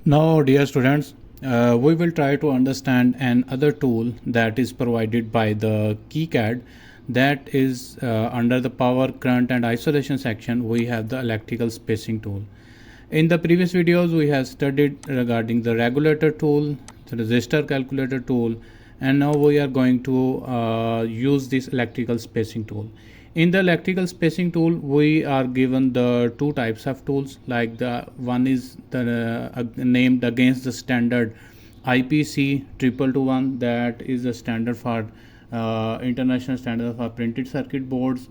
Now, dear students, we will try to understand another tool that is provided by the KiCad, that is under the power, current and isolation section. We have the electrical spacing tool. In the previous videos, we have studied regarding the regulator tool, the resistor calculator tool, and now we are going to use this electrical spacing tool. In the electrical spacing tool, we are given the two types of tools. Like the one is the named against the standard IPC 2221, that is the standard for international standard for printed circuit boards,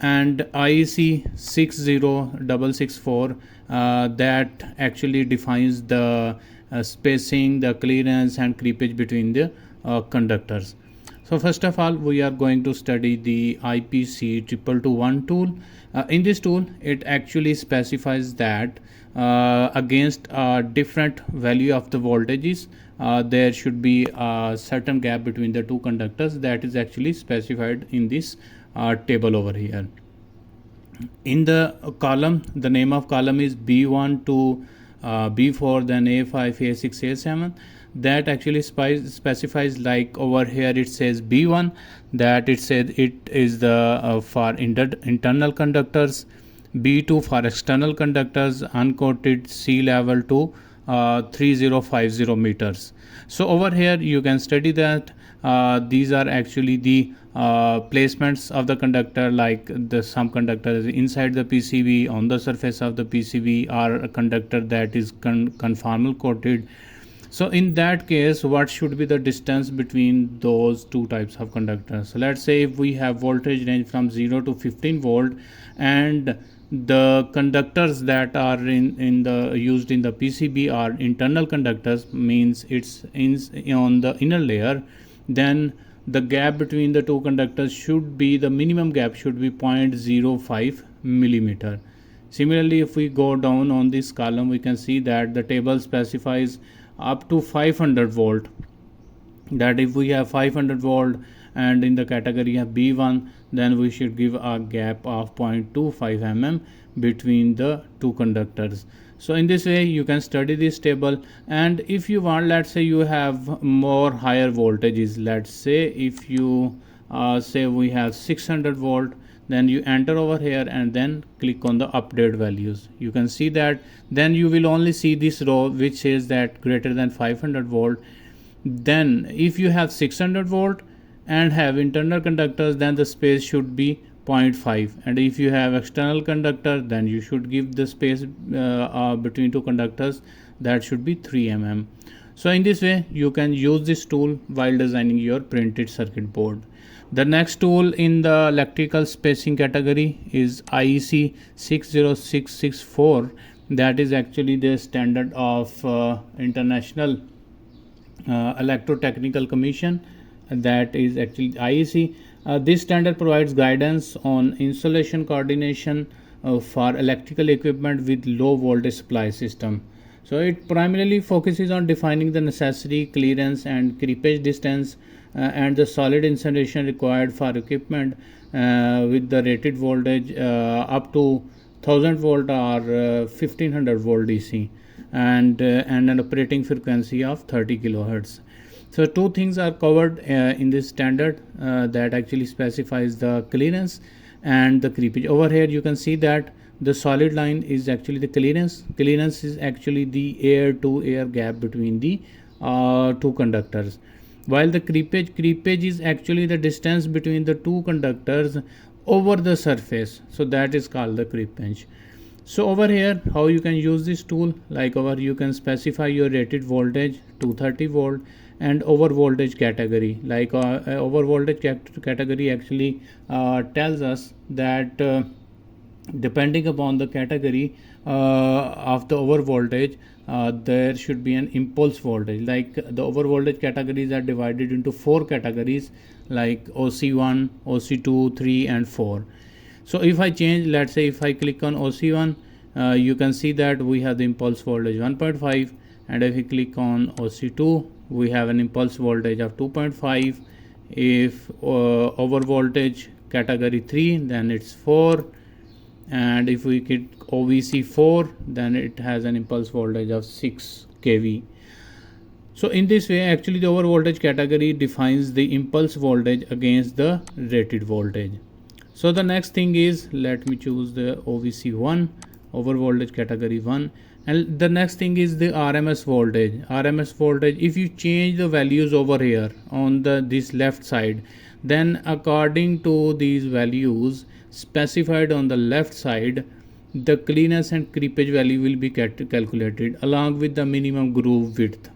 and IEC 60664, that actually defines the spacing, the clearance and creepage between the conductors. So first of all, we are going to study the IPC 2221 tool. In this tool, it actually specifies that against a different value of the voltages, there should be a certain gap between the two conductors. That is actually specified in this table over here. In the column, the name of column is B1 to B4, then A5, A6, A7. That actually specifies, like over here it says B1, that it says it is the for internal conductors, B2 for external conductors, uncoated, C level to 3050 meters. So over here you can study that these are actually the placements of the conductor, like the some conductor is inside the PCB, on the surface of the PCB, or a conductor that is conformal coated. So in that case, what should be the distance between those two types of conductors? So let's say if we have voltage range from 0 to 15 volt, and the conductors that are used in the PCB are internal conductors, means it's on the inner layer, then the gap between the two conductors should be, the minimum gap should be 0.05 millimeter. Similarly, if we go down on this column, we can see that the table specifies up to 500 volt, that if we have 500 volt and in the category of B1, then we should give a gap of 0.25 mm between the two conductors. So in this way you can study this table. And if you want, let's say you have more higher voltages, let's say if you say we have 600 volt, then you enter over here and then click on the update values. You can see that then you will only see this row which says that greater than 500 volt. Then if you have 600 volt and have internal conductors, then the space should be 0.5, and if you have external conductor, then you should give the space between two conductors, that should be 3 mm. So in this way you can use this tool while designing your printed circuit board. The next tool in the electrical spacing category is IEC 60664, that is actually the standard of International Electrotechnical Commission, that is actually IEC. This standard provides guidance on insulation coordination for electrical equipment with low voltage supply system. So it primarily focuses on defining the necessary clearance and creepage distance and the solid insulation required for equipment with the rated voltage up to 1000 volt or 1500 volt DC, and an operating frequency of 30 kilohertz. So two things are covered in this standard that actually specifies the clearance and the creepage. Over here you can see that the solid line is actually the clearance. Clearance is actually the air to air gap between the two conductors, while the creepage is actually the distance between the two conductors over the surface. So that is called the creepage. So over here how you can use this tool, like over you can specify your rated voltage 230 volt and over voltage category. Like over voltage category actually tells us that depending upon the category of the over voltage, there should be an impulse voltage. Like the over voltage categories are divided into 4 categories, like OC1, OC2, 3 and 4. So if I change, let's say if I click on OC1, you can see that we have the impulse voltage 1.5, and if you click on OC2, we have an impulse voltage of 2.5. If over voltage category 3, then it's 4, and if we get OVC4, then it has an impulse voltage of 6 kV. So in this way, actually the over voltage category defines the impulse voltage against the rated voltage. So the next thing is, let me choose the OVC1, over voltage category 1, and the next thing is the RMS voltage. RMS voltage, if you change the values over here on this left side, then according to these values specified on the left side, the clearance and creepage value will be calculated along with the minimum groove width.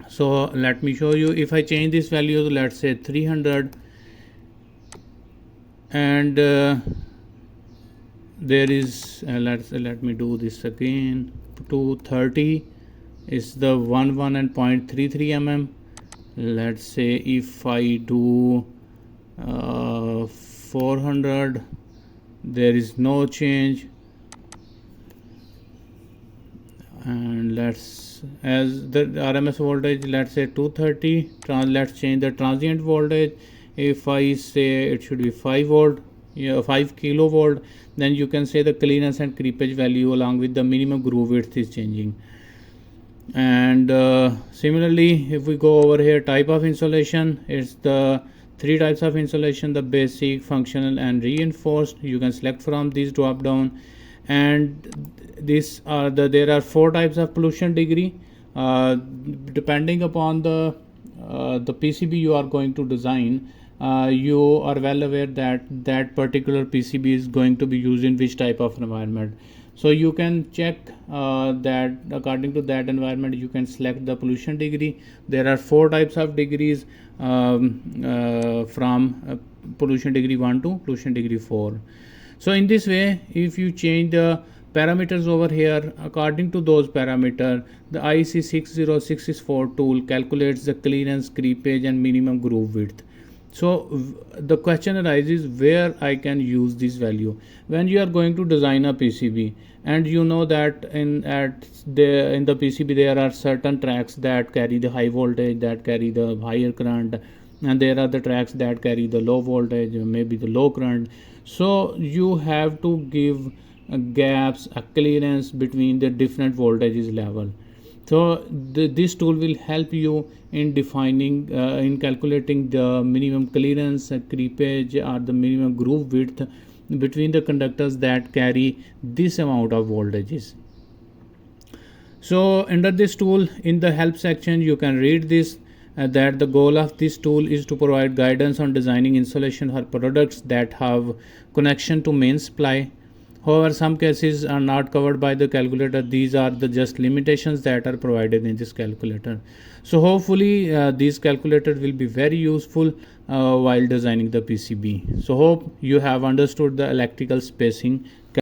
So let me show you. If I change this value, let's say 300, and there is let me do this again. 230 is the 11 and 0.33 mm. Let's say if I do 400, there is no change, and let's, as the RMS voltage, let's say 230. Let's change the transient voltage. If I say it should be 5 volt, 5 kilovolt, then you can say the clearance and creepage value along with the minimum groove width is changing. And similarly, if we go over here, type of insulation, it's the 3 types of insulation: the basic, functional, and reinforced. You can select from these drop down, and these are there are 4 types of pollution degree. Depending upon the PCB you are going to design, you are well aware that that particular PCB is going to be used in which type of environment. So you can check that according to that environment you can select the pollution degree. There are 4 types of degrees from pollution degree 1 to pollution degree 4. So in this way, if you change the parameters over here, according to those parameters, the IEC 60664 tool calculates the clearance, creepage, and minimum groove width. So the question arises, where I can use this value when you are going to design a PCB, and you know that in the PCB there are certain tracks that carry the high voltage, that carry the higher current, and there are the tracks that carry the low voltage, maybe the low current. So you have to give gaps, a clearance between the different voltages level. So this tool will help you in defining, in calculating the minimum clearance, creepage, or the minimum groove width between the conductors that carry this amount of voltages. So under this tool, in the help section, you can read this, that the goal of this tool is to provide guidance on designing insulation for products that have connection to main supply. However, some cases are not covered by the calculator. These are the just limitations that are provided in this calculator. So hopefully these calculators will be very useful while designing the PCB. So hope you have understood the electrical spacing calculation.